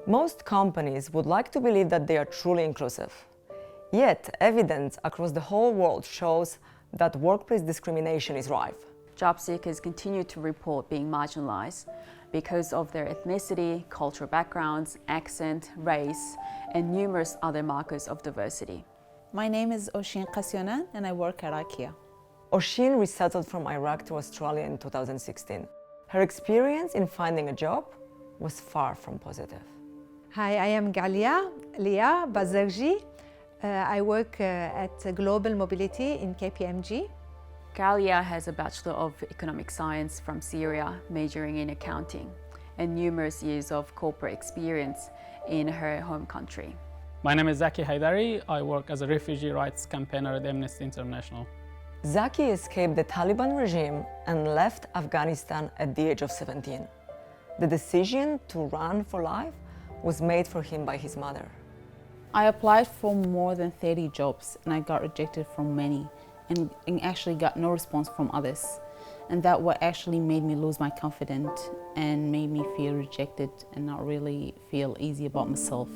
Most companies would like to believe that they are truly inclusive. Yet, evidence across the whole world shows that workplace discrimination is rife. Job seekers continue to report being marginalized because of their ethnicity, cultural backgrounds, accent, race, and numerous other markers of diversity. My name is Oshin Qasyonan and I work at IKEA. Oshin resettled from Iraq to Australia in 2016. Her experience in finding a job was far from positive. Hi, I am Galia Lia Bazerji. I work at Global Mobility in KPMG. Galia has a Bachelor of Economic Science from Syria, majoring in accounting, and numerous years of corporate experience in her home country. My name is Zaki Haidari. I work as a refugee rights campaigner at Amnesty International. Zaki escaped the Taliban regime and left Afghanistan at the age of 17. The decision to run for life was made for him by his mother. I applied for more than 30 jobs and I got rejected from many and actually got no response from others. And that what actually made me lose my confidence and made me feel rejected and not really feel easy about myself.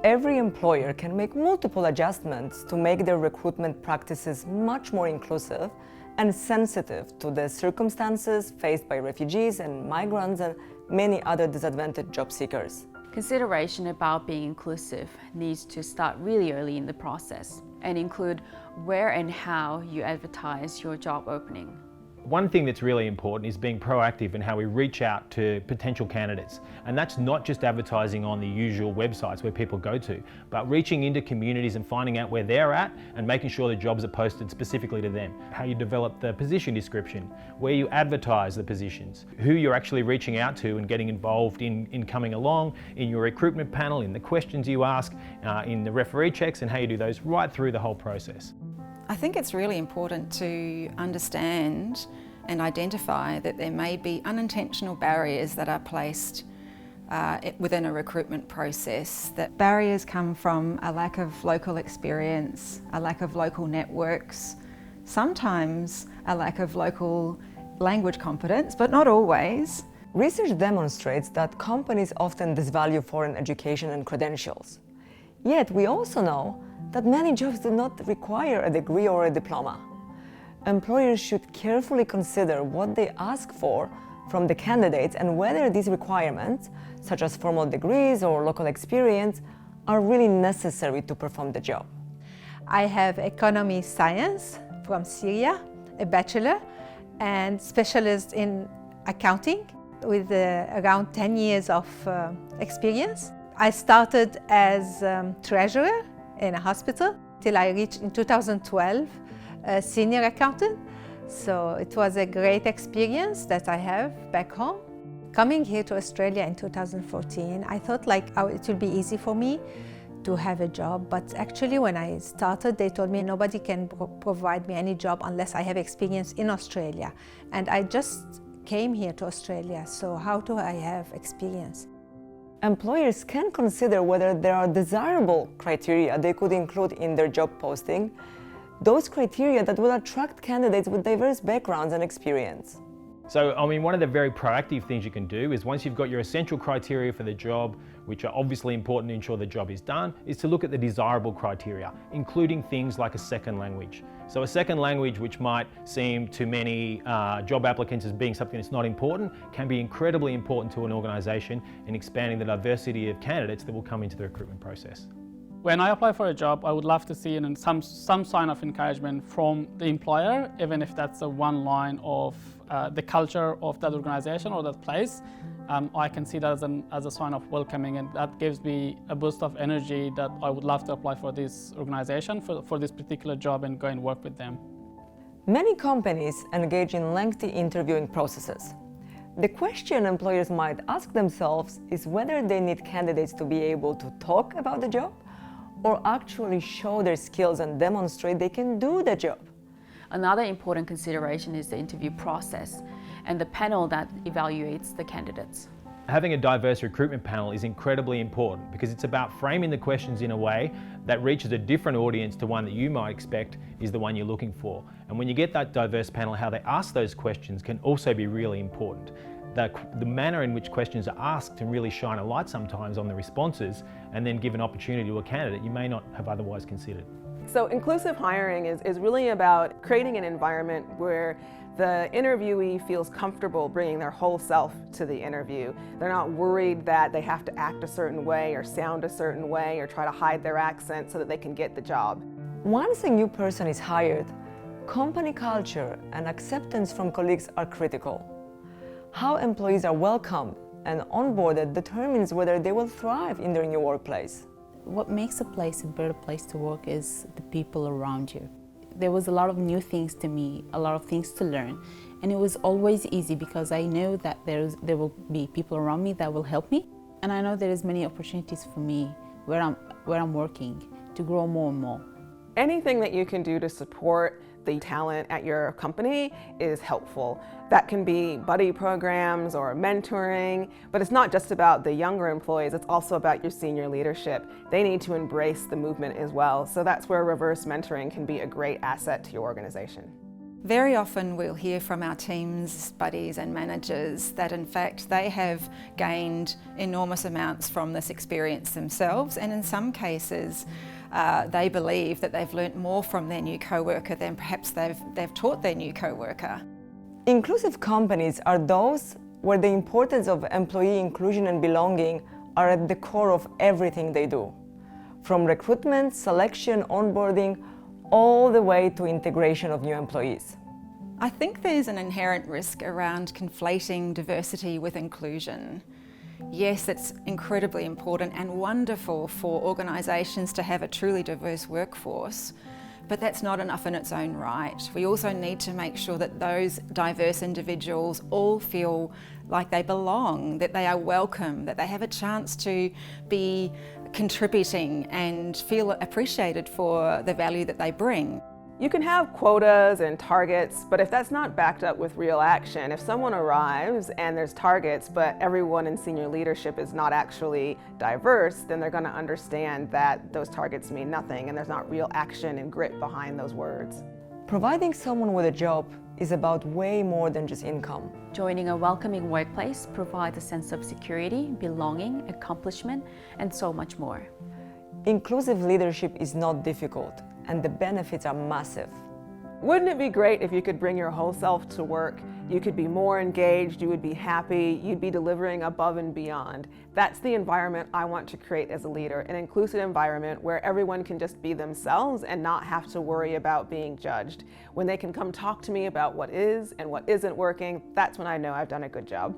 Every employer can make multiple adjustments to make their recruitment practices much more inclusive and sensitive to the circumstances faced by refugees and migrants and many other disadvantaged job seekers. Consideration about being inclusive needs to start really early in the process and include where and how you advertise your job opening. One thing that's really important is being proactive in how we reach out to potential candidates. And that's not just advertising on the usual websites where people go to, but reaching into communities and finding out where they're at and making sure the jobs are posted specifically to them. How you develop the position description, where you advertise the positions, who you're actually reaching out to and getting involved in coming along, in your recruitment panel, in the questions you ask, in the referee checks, and how you do those right through the whole process. I think it's really important to understand and identify that there may be unintentional barriers that are placed within a recruitment process. That Barriers come from a lack of local experience, a lack of local networks, sometimes a lack of local language competence, but not always. Research demonstrates that companies often disvalue foreign education and credentials. Yet we also know that many jobs do not require a degree or a diploma. Employers should carefully consider what they ask for from the candidates and whether these requirements, such as formal degrees or local experience, are really necessary to perform the job. I have economy science from Syria, a bachelor, and specialist in accounting with around 10 years of experience. I started as treasurer in a hospital till I reached in 2012 a senior accountant. So it was a great experience that I have back home. Coming here to Australia in 2014, I thought it would be easy for me to have a job, but actually when I started they told me nobody can provide me any job unless I have experience in Australia. And I just came here to Australia, so how do I have experience? Employers can consider whether there are desirable criteria they could include in their job posting, those criteria that will attract candidates with diverse backgrounds and experience. So, one of the very proactive things you can do is once you've got your essential criteria for the job, which are obviously important to ensure the job is done, is to look at the desirable criteria, including things like a second language. So a second language, which might seem to many job applicants as being something that's not important, can be incredibly important to an organisation in expanding the diversity of candidates that will come into the recruitment process. When I apply for a job, I would love to see some sign of encouragement from the employer, even if that's one line of the culture of that organisation or that place. I can see that as a sign of welcoming, and that gives me a boost of energy that I would love to apply for this organisation, for this particular job, and go and work with them. Many companies engage in lengthy interviewing processes. The question employers might ask themselves is whether they need candidates to be able to talk about the job or actually show their skills and demonstrate they can do the job. Another important consideration is the interview process and the panel that evaluates the candidates. Having a diverse recruitment panel is incredibly important because it's about framing the questions in a way that reaches a different audience to one that you might expect is the one you're looking for. And when you get that diverse panel, how they ask those questions can also be really important. The manner in which questions are asked can really shine a light sometimes on the responses and then give an opportunity to a candidate you may not have otherwise considered. So inclusive hiring is really about creating an environment where the interviewee feels comfortable bringing their whole self to the interview. They're not worried that they have to act a certain way or sound a certain way or try to hide their accent so that they can get the job. Once a new person is hired, company culture and acceptance from colleagues are critical. How employees are welcomed and onboarded determines whether they will thrive in their new workplace. What makes a place a better place to work is the people around you. There was a lot of new things to me, a lot of things to learn, and it was always easy because I know that there will be people around me that will help me, and I know there is many opportunities for me where I'm working to grow more and more. Anything that you can do to support the talent at your company is helpful. That can be buddy programs or mentoring, but it's not just about the younger employees, it's also about your senior leadership. They need to embrace the movement as well, so that's where reverse mentoring can be a great asset to your organization. Very often we'll hear from our teams, buddies and managers that in fact they have gained enormous amounts from this experience themselves, and in some cases they believe that they've learnt more from their new co-worker than perhaps they've taught their new co-worker. Inclusive companies are those where the importance of employee inclusion and belonging are at the core of everything they do. From recruitment, selection, onboarding, all the way to integration of new employees. I think there's an inherent risk around conflating diversity with inclusion. Yes, it's incredibly important and wonderful for organisations to have a truly diverse workforce, but that's not enough in its own right. We also need to make sure that those diverse individuals all feel like they belong, that they are welcome, that they have a chance to be contributing and feel appreciated for the value that they bring. You can have quotas and targets, but if that's not backed up with real action, if someone arrives and there's targets, but everyone in senior leadership is not actually diverse, then they're going to understand that those targets mean nothing and there's not real action and grit behind those words. Providing someone with a job is about way more than just income. Joining a welcoming workplace provides a sense of security, belonging, accomplishment, and so much more. Inclusive leadership is not difficult, and the benefits are massive. Wouldn't it be great if you could bring your whole self to work? You could be more engaged, you would be happy, you'd be delivering above and beyond. That's the environment I want to create as a leader, an inclusive environment where everyone can just be themselves and not have to worry about being judged. When they can come talk to me about what is and what isn't working, that's when I know I've done a good job.